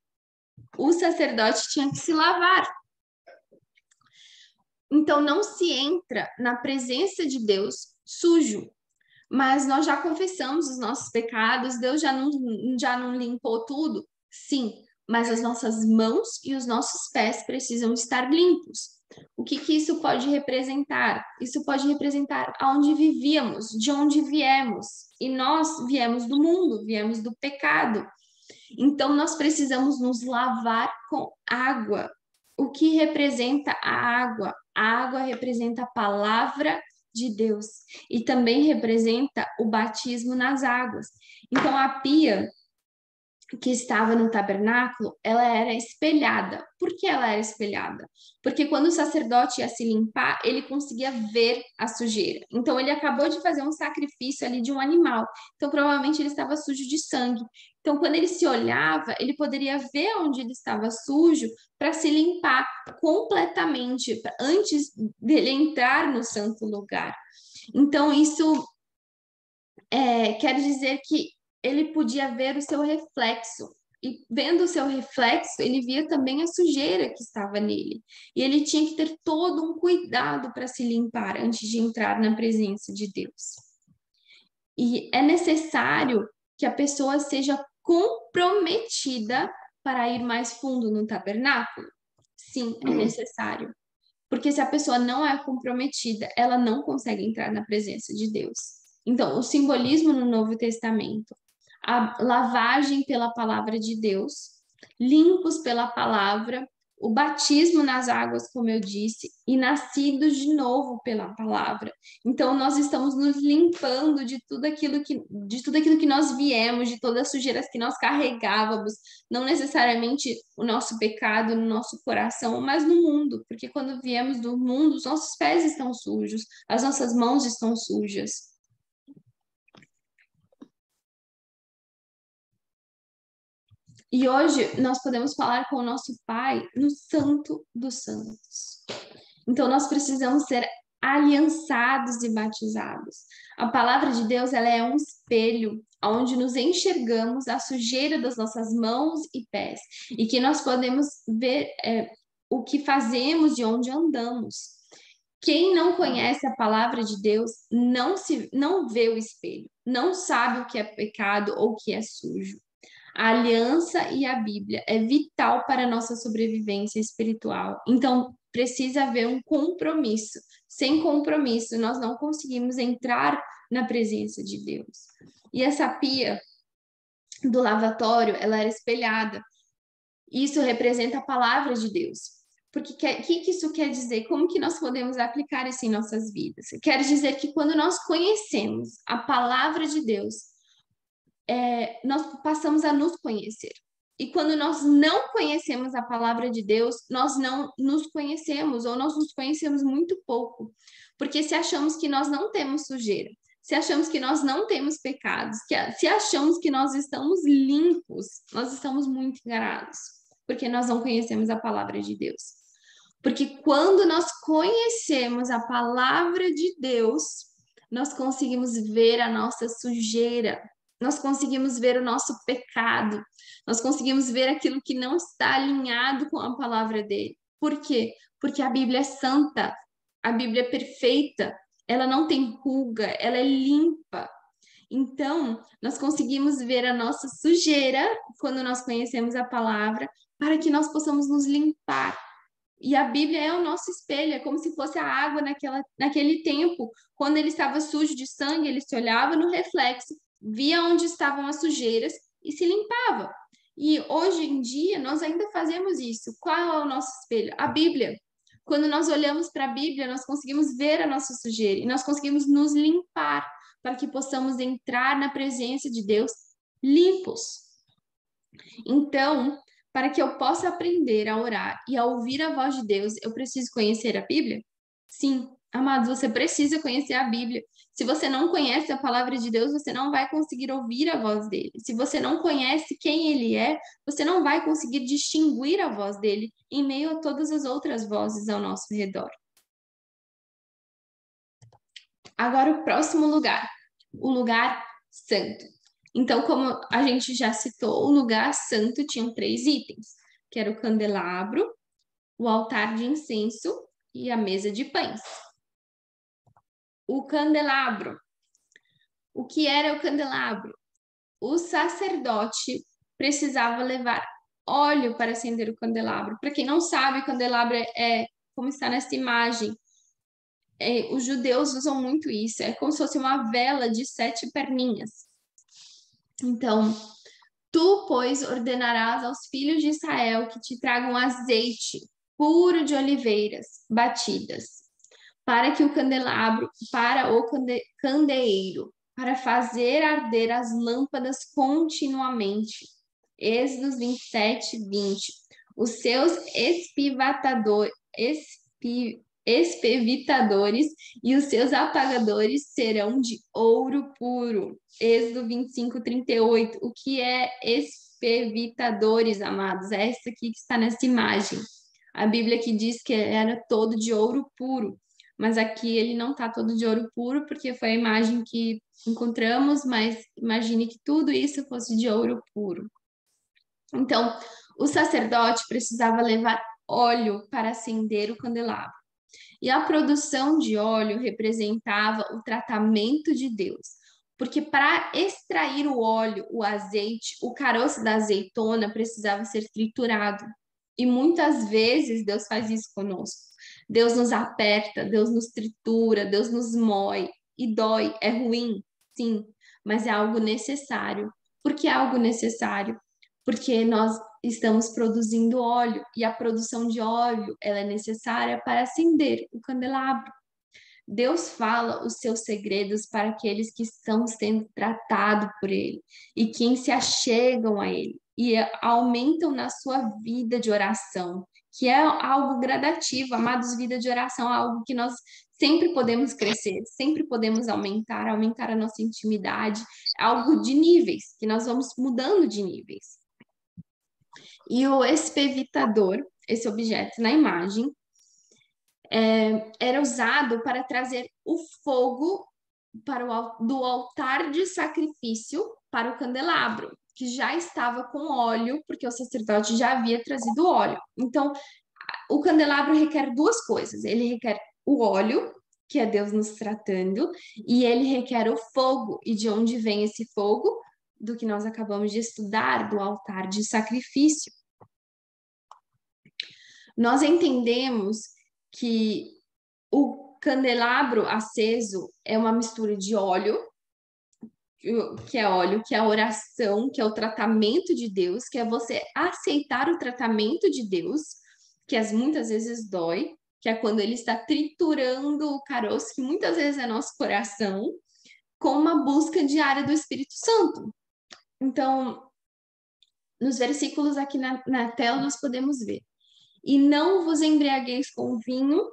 o sacerdote tinha que se lavar. Então, não se entra na presença de Deus sujo. Mas nós já confessamos os nossos pecados, Deus já não limpou tudo? Sim, mas as nossas mãos e os nossos pés precisam estar limpos. O que isso pode representar? Isso pode representar aonde vivíamos, de onde viemos. E nós viemos do mundo, viemos do pecado. Então, nós precisamos nos lavar com água. O que representa a água? A água representa a palavra de Deus e também representa o batismo nas águas. Então, a pia que estava no tabernáculo, ela era espelhada. Por que ela era espelhada? Porque quando o sacerdote ia se limpar, ele conseguia ver a sujeira. Então, ele acabou de fazer um sacrifício ali de um animal. Então, provavelmente ele estava sujo de sangue. Então, quando ele se olhava, ele poderia ver onde ele estava sujo para se limpar completamente antes dele entrar no santo lugar. Então, isso quer dizer que ele podia ver o seu reflexo. E vendo o seu reflexo, ele via também a sujeira que estava nele. E ele tinha que ter todo um cuidado para se limpar antes de entrar na presença de Deus. E é necessário que a pessoa seja comprometida para ir mais fundo no tabernáculo? Sim, é necessário. Porque se a pessoa não é comprometida, ela não consegue entrar na presença de Deus. Então, o simbolismo no Novo Testamento, a lavagem pela palavra de Deus, limpos pela palavra, o batismo nas águas, como eu disse, e nascidos de novo pela palavra. Então, nós estamos nos limpando de tudo aquilo que nós viemos, de todas as sujeiras que nós carregávamos, não necessariamente o nosso pecado no nosso coração, mas no mundo, porque quando viemos do mundo, os nossos pés estão sujos, as nossas mãos estão sujas. E hoje nós podemos falar com o nosso Pai no Santo dos Santos. Então nós precisamos ser aliançados e batizados. A palavra de Deus, ela é um espelho onde nos enxergamos a sujeira das nossas mãos e pés e que nós podemos ver o que fazemos, de onde andamos. Quem não conhece a palavra de Deus não vê o espelho, não sabe o que é pecado ou o que é sujo. A aliança e a Bíblia é vital para a nossa sobrevivência espiritual. Então, precisa haver um compromisso. Sem compromisso, nós não conseguimos entrar na presença de Deus. E essa pia do lavatório, ela era espelhada. Isso representa a palavra de Deus. Porque o que isso quer dizer? Como que nós podemos aplicar isso em nossas vidas? Quer dizer que quando nós conhecemos a palavra de Deus, nós passamos a nos conhecer. E quando nós não conhecemos a palavra de Deus, nós não nos conhecemos, ou nós nos conhecemos muito pouco. Porque se achamos que nós não temos sujeira, se achamos que nós não temos pecados, se achamos que nós estamos limpos, nós estamos muito enganados, porque nós não conhecemos a palavra de Deus. Porque quando nós conhecemos a palavra de Deus, nós conseguimos ver a nossa sujeira, nós conseguimos ver o nosso pecado, nós conseguimos ver aquilo que não está alinhado com a palavra dele. Por quê? Porque a Bíblia é santa, a Bíblia é perfeita, ela não tem ruga, ela é limpa. Então, nós conseguimos ver a nossa sujeira quando nós conhecemos a palavra, para que nós possamos nos limpar. E a Bíblia é o nosso espelho, é como se fosse a água naquele tempo. Quando ele estava sujo de sangue, ele se olhava no reflexo, via onde estavam as sujeiras e se limpava. E hoje em dia, nós ainda fazemos isso. Qual é o nosso espelho? A Bíblia. Quando nós olhamos para a Bíblia, nós conseguimos ver a nossa sujeira e nós conseguimos nos limpar para que possamos entrar na presença de Deus limpos. Então, para que eu possa aprender a orar e a ouvir a voz de Deus, eu preciso conhecer a Bíblia? Sim, amados, você precisa conhecer a Bíblia. Se você não conhece a palavra de Deus, você não vai conseguir ouvir a voz dele. Se você não conhece quem ele é, você não vai conseguir distinguir a voz dele em meio a todas as outras vozes ao nosso redor. Agora, o próximo lugar, o lugar santo. Então, como a gente já citou, o lugar santo tinha 3 itens, que era o candelabro, o altar de incenso e a mesa de pães. O candelabro. O que era o candelabro? O sacerdote precisava levar óleo para acender o candelabro. Para quem não sabe, o candelabro como está nessa imagem. Os judeus usam muito isso. É como se fosse uma vela de 7 perninhas. Então, tu, pois, ordenarás aos filhos de Israel que te tragam azeite puro de oliveiras batidas, para que o candelabro, para o candeeiro, para fazer arder as lâmpadas continuamente. Êxodo 27, 20. Os seus espevitadores e os seus apagadores serão de ouro puro. Êxodo 25, 38. O que é espevitadores, amados? É essa aqui que está nessa imagem. A Bíblia que diz que era todo de ouro puro, mas aqui ele não está todo de ouro puro, porque foi a imagem que encontramos, mas imagine que tudo isso fosse de ouro puro. Então, o sacerdote precisava levar óleo para acender o candelabro. E a produção de óleo representava o tratamento de Deus. Porque para extrair o óleo, o azeite, o caroço da azeitona precisava ser triturado. E muitas vezes Deus faz isso conosco. Deus nos aperta, Deus nos tritura, Deus nos mói. E dói, é ruim, sim, mas é algo necessário. Por que é algo necessário? Porque nós estamos produzindo óleo e a produção de óleo ela é necessária para acender o candelabro. Deus fala os seus segredos para aqueles que estão sendo tratados por Ele e quem se achegam a Ele e aumentam na sua vida de oração, que é algo gradativo, amados, vida de oração é algo que nós sempre podemos crescer, sempre podemos aumentar a nossa intimidade, é algo de níveis, que nós vamos mudando de níveis. E o espevitador, esse objeto na imagem, era usado para trazer o fogo do altar de sacrifício para o candelabro, que já estava com óleo, porque o sacerdote já havia trazido óleo. Então, o candelabro requer 2 coisas. Ele requer o óleo, que é Deus nos tratando, e ele requer o fogo. E de onde vem esse fogo? Do que nós acabamos de estudar, do altar de sacrifício. Nós entendemos que o candelabro aceso é uma mistura de óleo, que é óleo, que é a oração, que é o tratamento de Deus, que é você aceitar o tratamento de Deus, que muitas vezes dói, que é quando ele está triturando o caroço, que muitas vezes é nosso coração, com uma busca diária do Espírito Santo. Então, nos versículos aqui na tela nós podemos ver. E não vos embriagueis com vinho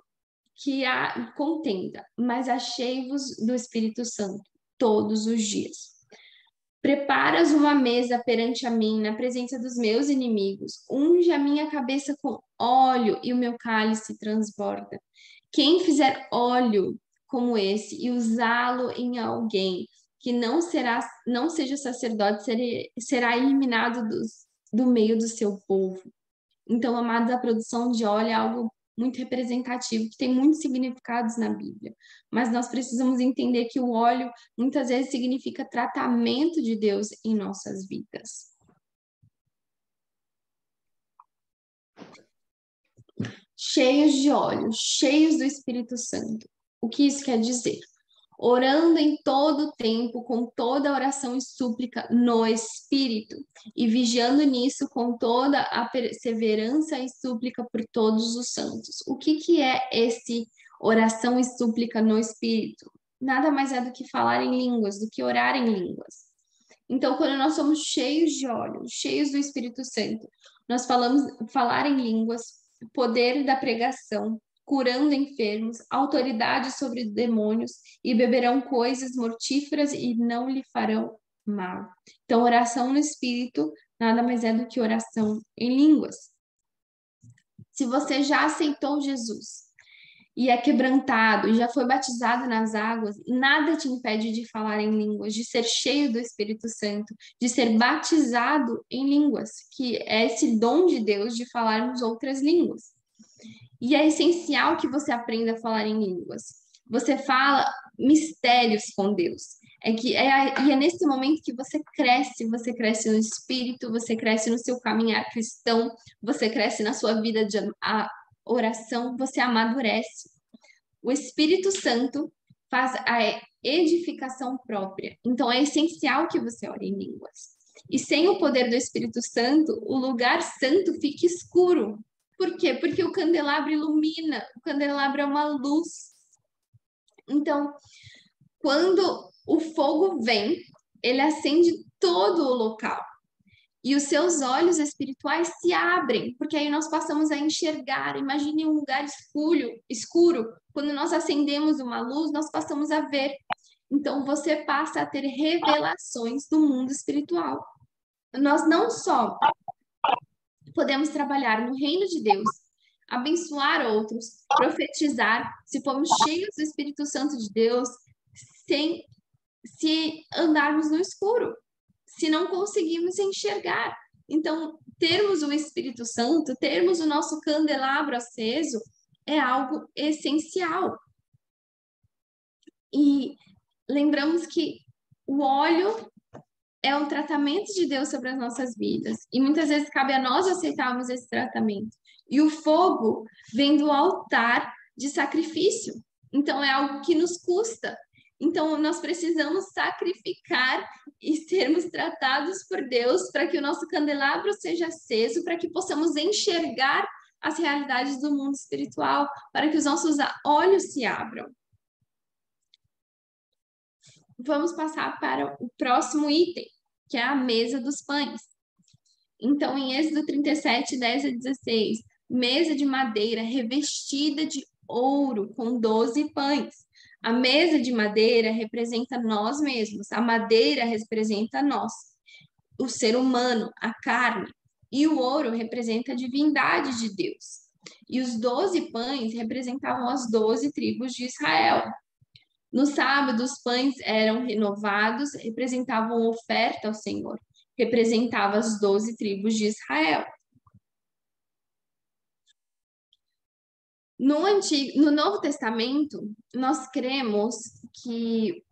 que há contenda, mas achei-vos do Espírito Santo todos os dias. Preparas uma mesa perante a mim, na presença dos meus inimigos. Unge a minha cabeça com óleo e o meu cálice transborda. Quem fizer óleo como esse e usá-lo em alguém que não seja sacerdote, será eliminado do meio do seu povo. Então, amados, a produção de óleo é algo muito representativo, que tem muitos significados na Bíblia. Mas nós precisamos entender que o óleo muitas vezes significa tratamento de Deus em nossas vidas. Cheios de óleo, cheios do Espírito Santo. O que isso quer dizer? Orando em todo o tempo, com toda oração e súplica no Espírito, e vigiando nisso com toda a perseverança e súplica por todos os santos. O que é esse oração e súplica no Espírito? Nada mais é do que falar em línguas, do que orar em línguas. Então, quando nós somos cheios de óleo, cheios do Espírito Santo, nós falamos falar em línguas, poder da pregação, curando enfermos, autoridade sobre demônios, e beberão coisas mortíferas e não lhe farão mal. Então, oração no Espírito nada mais é do que oração em línguas. Se você já aceitou Jesus e é quebrantado e já foi batizado nas águas, nada te impede de falar em línguas, de ser cheio do Espírito Santo, de ser batizado em línguas, que é esse dom de Deus de falarmos outras línguas. E é essencial que você aprenda a falar em línguas. Você fala mistérios com Deus. E é nesse momento que você cresce no espírito, você cresce no seu caminhar cristão, você cresce na sua vida de oração, você amadurece. O Espírito Santo faz a edificação própria. Então é essencial que você ore em línguas. E sem o poder do Espírito Santo, o lugar santo fica escuro. Por quê? Porque o candelabro ilumina, o candelabro é uma luz. Então, quando o fogo vem, ele acende todo o local. E os seus olhos espirituais se abrem, porque aí nós passamos a enxergar. Imagine um lugar escuro. Quando nós acendemos uma luz, nós passamos a ver. Então, você passa a ter revelações do mundo espiritual. Nós não só podemos trabalhar no reino de Deus, abençoar outros, profetizar, se formos cheios do Espírito Santo de Deus, sem se andarmos no escuro, se não conseguimos enxergar. Então, termos o Espírito Santo, termos o nosso candelabro aceso, é algo essencial. E lembramos que o óleo é um tratamento de Deus sobre as nossas vidas. E muitas vezes cabe a nós aceitarmos esse tratamento. E o fogo vem do altar de sacrifício. Então, é algo que nos custa. Então, nós precisamos sacrificar e sermos tratados por Deus para que o nosso candelabro seja aceso, para que possamos enxergar as realidades do mundo espiritual, para que os nossos olhos se abram. Vamos passar para o próximo item, que é a mesa dos pães. Então, em Êxodo 37, 10 a 16, mesa de madeira revestida de ouro com 12 pães. A mesa de madeira representa nós mesmos, a madeira representa nós, o ser humano, a carne, e o ouro representa a divindade de Deus. E os 12 pães representavam as 12 tribos de Israel. No sábado, os pães eram renovados, representavam oferta ao Senhor, representava as 12 tribos de Israel. No Novo Testamento, nós cremos que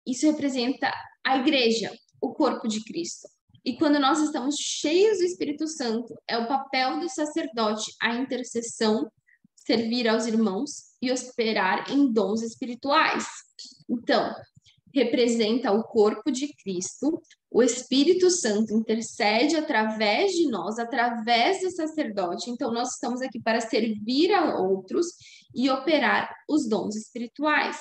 isso representa a igreja, o corpo de Cristo. E quando nós estamos cheios do Espírito Santo, é o papel do sacerdote a intercessão, servir aos irmãos e operar em dons espirituais. Então, representa o corpo de Cristo, o Espírito Santo intercede através de nós, através do sacerdote. Então, nós estamos aqui para servir a outros e operar os dons espirituais.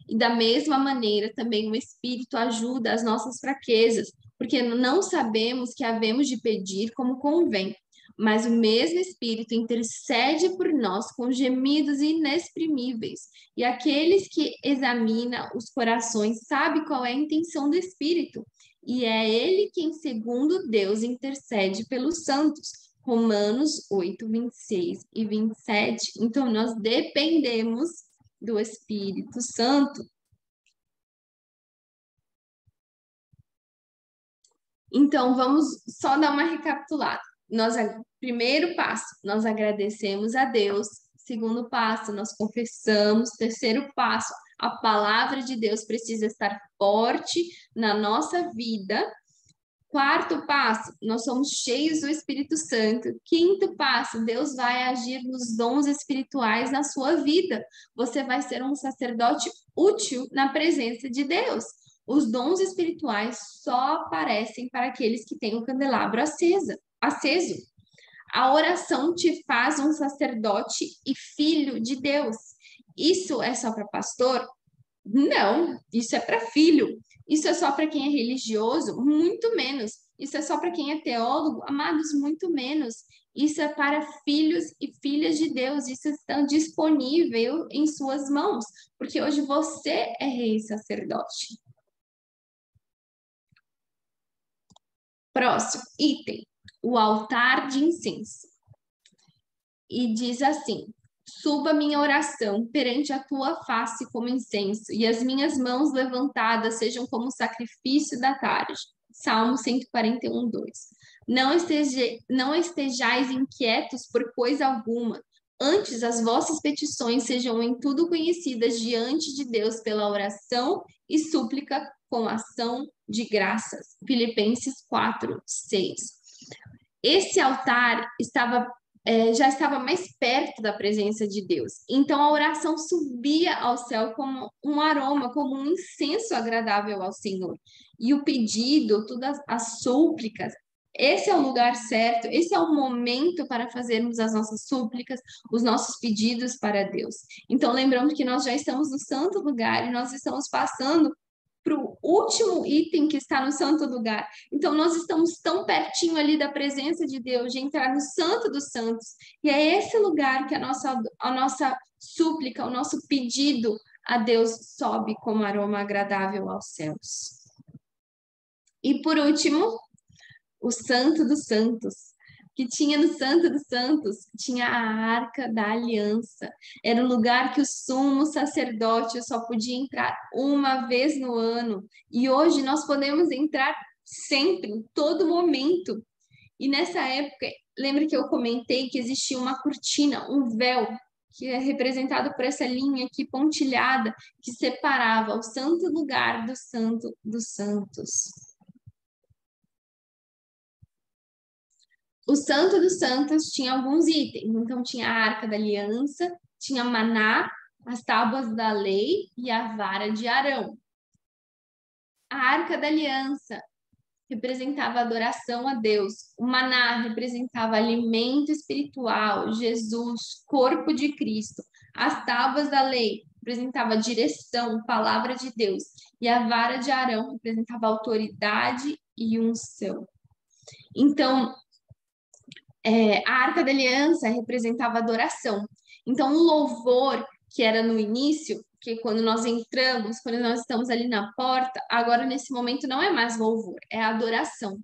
E da mesma maneira, também o Espírito ajuda as nossas fraquezas, porque não sabemos que havemos de pedir como convém, mas o mesmo Espírito intercede por nós com gemidos inexprimíveis. E aqueles que examinam os corações sabe qual é a intenção do Espírito. E é ele quem, segundo Deus, intercede pelos santos. Romanos 8, 26 e 27. Então, nós dependemos do Espírito Santo. Então, vamos só dar uma recapitulada. Primeiro passo, nós agradecemos a Deus. Segundo passo, nós confessamos. Terceiro passo, a palavra de Deus precisa estar forte na nossa vida. Quarto passo, nós somos cheios do Espírito Santo. Quinto passo, Deus vai agir nos dons espirituais na sua vida. Você vai ser um sacerdote útil na presença de Deus. Os dons espirituais só aparecem para aqueles que têm o candelabro aceso. A oração te faz um sacerdote e filho de Deus. Isso é só para pastor? Não, isso é para filho. Isso é só para quem é religioso, muito menos. Isso é só para quem é teólogo, amados, muito menos. Isso é para filhos e filhas de Deus. Isso está disponível em suas mãos, porque hoje você é rei e sacerdote. Próximo item, o altar de incenso. E diz assim: suba minha oração perante a tua face como incenso, e as minhas mãos levantadas sejam como sacrifício da tarde. Salmo 141, 2. Não estejais inquietos por coisa alguma, antes as vossas petições sejam em tudo conhecidas diante de Deus pela oração e súplica com ação de graças. Filipenses 4, 6. Esse altar já estava mais perto da presença de Deus. Então a oração subia ao céu como um aroma, como um incenso agradável ao Senhor. E o pedido, todas as súplicas, esse é o lugar certo, esse é o momento para fazermos as nossas súplicas, os nossos pedidos para Deus. Então lembrando que nós já estamos no santo lugar e nós estamos passando para o último item que está no santo lugar. Então, nós estamos tão pertinho ali da presença de Deus, de entrar no Santo dos Santos. E é esse lugar que a nossa súplica, o nosso pedido a Deus sobe como aroma agradável aos céus. E por último, o Santo dos Santos. Que tinha no Santo dos Santos, tinha a Arca da Aliança. Era o lugar que o sumo sacerdote só podia entrar uma vez no ano. E hoje nós podemos entrar sempre, em todo momento. E nessa época, lembra que eu comentei que existia uma cortina, um véu, que é representado por essa linha aqui pontilhada, que separava o santo lugar do santo dos santos. O Santo dos Santos tinha alguns itens, então tinha a Arca da Aliança, tinha maná, as tábuas da lei e a vara de Arão. A Arca da Aliança representava adoração a Deus, o maná representava alimento espiritual, Jesus, corpo de Cristo. As tábuas da lei representava direção, palavra de Deus, e a vara de Arão representava autoridade e unção. Então, a Arca da Aliança representava adoração. Então, o louvor que era no início, que quando nós entramos, quando nós estamos ali na porta, agora nesse momento não é mais louvor, é adoração.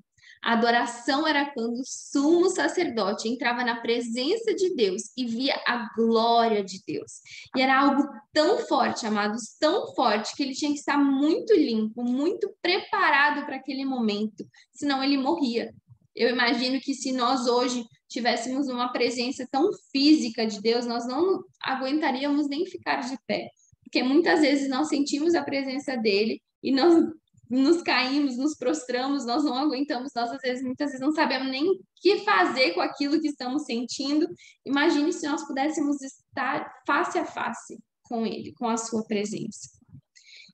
A adoração era quando o sumo sacerdote entrava na presença de Deus e via a glória de Deus. E era algo tão forte, amados, tão forte, que ele tinha que estar muito limpo, muito preparado para aquele momento, senão ele morria. Eu imagino que se nós hoje tivéssemos uma presença tão física de Deus, nós não aguentaríamos nem ficar de pé. Porque muitas vezes nós sentimos a presença dele e nós nos caímos, nos prostramos, nós não aguentamos, nós às vezes, muitas vezes não sabemos nem o que fazer com aquilo que estamos sentindo. Imagine se nós pudéssemos estar face a face com ele, com a sua presença.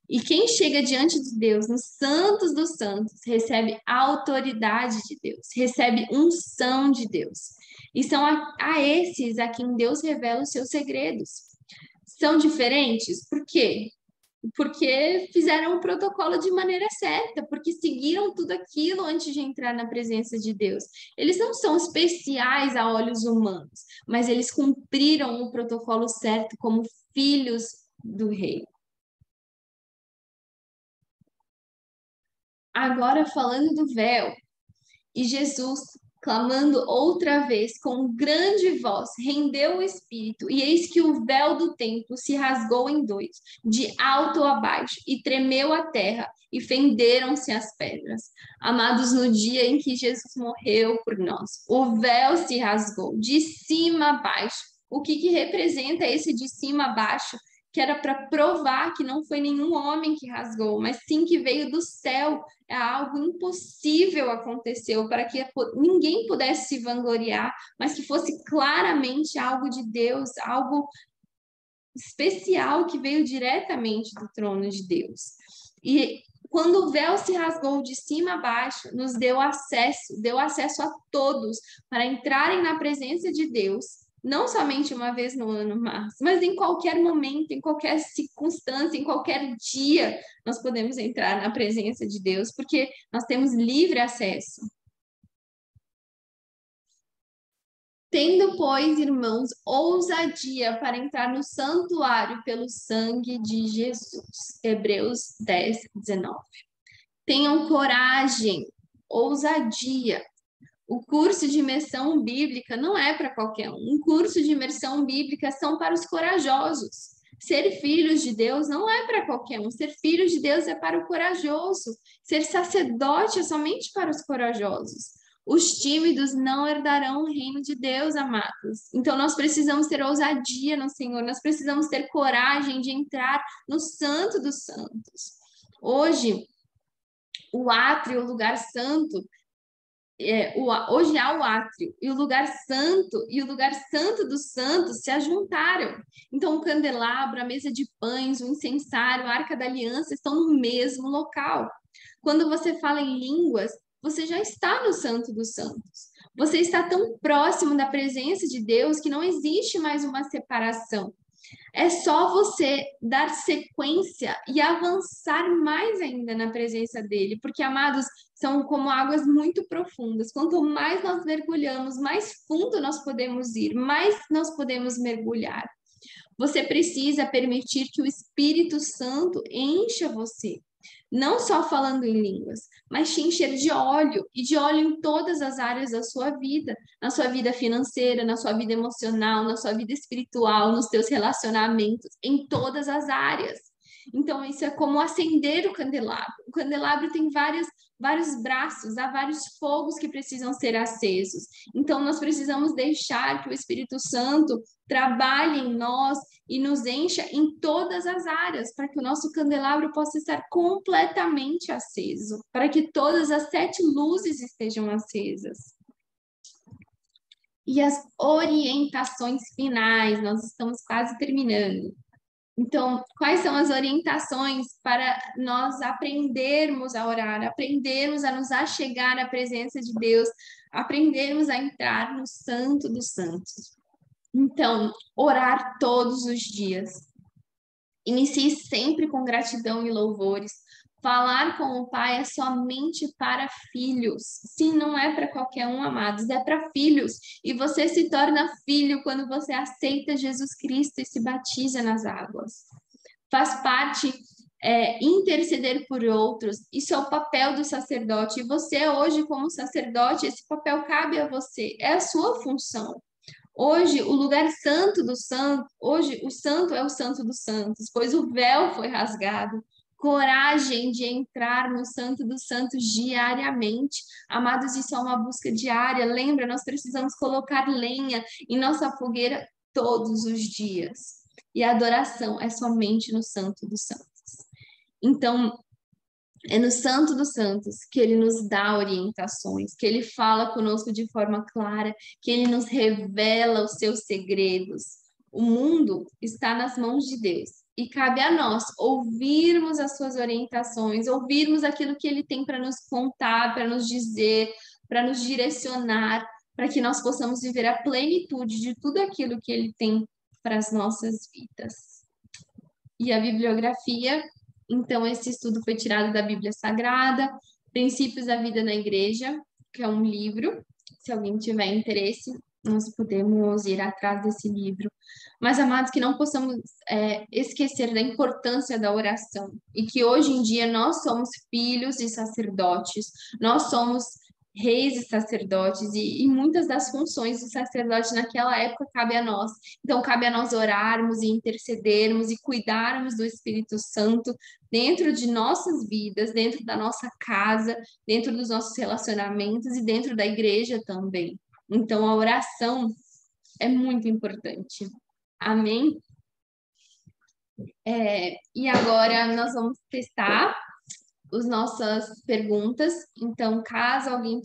E quem chega diante de Deus, nos santos dos santos, recebe a autoridade de Deus, recebe unção de Deus. E são a esses a quem Deus revela os seus segredos. São diferentes? Por quê? Porque fizeram o protocolo de maneira certa, porque seguiram tudo aquilo antes de entrar na presença de Deus. Eles não são especiais a olhos humanos, mas eles cumpriram o protocolo certo como filhos do rei. Agora falando do véu, e Jesus, clamando outra vez com grande voz, rendeu o espírito, e eis que o véu do templo se rasgou em dois, de alto a baixo, e tremeu a terra, e fenderam-se as pedras. Amados, no dia em que Jesus morreu por nós, o véu se rasgou de cima a baixo. O que representa esse de cima a baixo? Que era para provar que não foi nenhum homem que rasgou, mas sim que veio do céu. É algo impossível aconteceu para que ninguém pudesse se vangloriar, mas que fosse claramente algo de Deus, algo especial que veio diretamente do trono de Deus. E quando o véu se rasgou de cima a baixo, nos deu acesso a todos para entrarem na presença de Deus não somente uma vez no ano, mas em qualquer momento, em qualquer circunstância, em qualquer dia, nós podemos entrar na presença de Deus, porque nós temos livre acesso. Tendo, pois, irmãos, ousadia para entrar no santuário pelo sangue de Jesus. Hebreus 10, 19. Tenham coragem, ousadia. O curso de imersão bíblica não é para qualquer um. Um curso de imersão bíblica são para os corajosos. Ser filhos de Deus não é para qualquer um. Ser filho de Deus é para o corajoso. Ser sacerdote é somente para os corajosos. Os tímidos não herdarão o reino de Deus, amados. Então, nós precisamos ter ousadia no Senhor, nós precisamos ter coragem de entrar no Santo dos Santos. Hoje, o átrio, o lugar santo, hoje há o átrio e o lugar santo dos santos se ajuntaram. Então, o candelabro, a mesa de pães, o incensário, a arca da aliança estão no mesmo local. Quando você fala em línguas, você já está no santo dos santos. Você está tão próximo da presença de Deus que não existe mais uma separação. É só você dar sequência e avançar mais ainda na presença dele, porque, amados, são como águas muito profundas. Quanto mais nós mergulhamos, mais fundo nós podemos ir, mais nós podemos mergulhar. Você precisa permitir que o Espírito Santo encha você. Não só falando em línguas, mas te encher de óleo, e de óleo em todas as áreas da sua vida, na sua vida financeira, na sua vida emocional, na sua vida espiritual, nos teus relacionamentos, em todas as áreas. Então, isso é como acender o candelabro. O candelabro tem vários braços, há vários fogos que precisam ser acesos. Então, nós precisamos deixar que o Espírito Santo trabalhe em nós e nos encha em todas as áreas, para que o nosso candelabro possa estar completamente aceso, para que todas as 7 luzes estejam acesas. E as orientações finais, nós estamos quase terminando. Então, quais são as orientações para nós aprendermos a orar, aprendermos a nos achegar à presença de Deus, aprendermos a entrar no Santo dos Santos? Então, orar todos os dias. Inicie sempre com gratidão e louvores. Falar com o Pai é somente para filhos. Sim, não é para qualquer um, amados, é para filhos. E você se torna filho quando você aceita Jesus Cristo e se batiza nas águas. Faz parte interceder por outros. Isso é o papel do sacerdote. E você hoje, como sacerdote, esse papel cabe a você. É a sua função. Hoje, o lugar santo do santo, hoje o santo é o santo dos santos, pois o véu foi rasgado. Coragem de entrar no santo dos santos diariamente. Amados, isso é uma busca diária. Lembra, nós precisamos colocar lenha em nossa fogueira todos os dias. E a adoração é somente no santo dos santos. Então, é no Santo dos Santos que ele nos dá orientações, que ele fala conosco de forma clara, que ele nos revela os seus segredos. O mundo está nas mãos de Deus e cabe a nós ouvirmos as suas orientações, ouvirmos aquilo que ele tem para nos contar, para nos dizer, para nos direcionar, para que nós possamos viver a plenitude de tudo aquilo que ele tem para as nossas vidas. E a bibliografia, então, esse estudo foi tirado da Bíblia Sagrada, Princípios da Vida na Igreja, que é um livro. Se alguém tiver interesse, nós podemos ir atrás desse livro. Mas, amados, que não possamos esquecer da importância da oração. E que hoje em dia nós somos filhos de sacerdotes, nós somos reis e sacerdotes, e muitas das funções do sacerdote naquela época cabe a nós. Então, cabe a nós orarmos e intercedermos e cuidarmos do Espírito Santo dentro de nossas vidas, dentro da nossa casa, dentro dos nossos relacionamentos e dentro da igreja também. Então, a oração é muito importante. Amém? E agora nós vamos testar as nossas perguntas. Então, caso alguém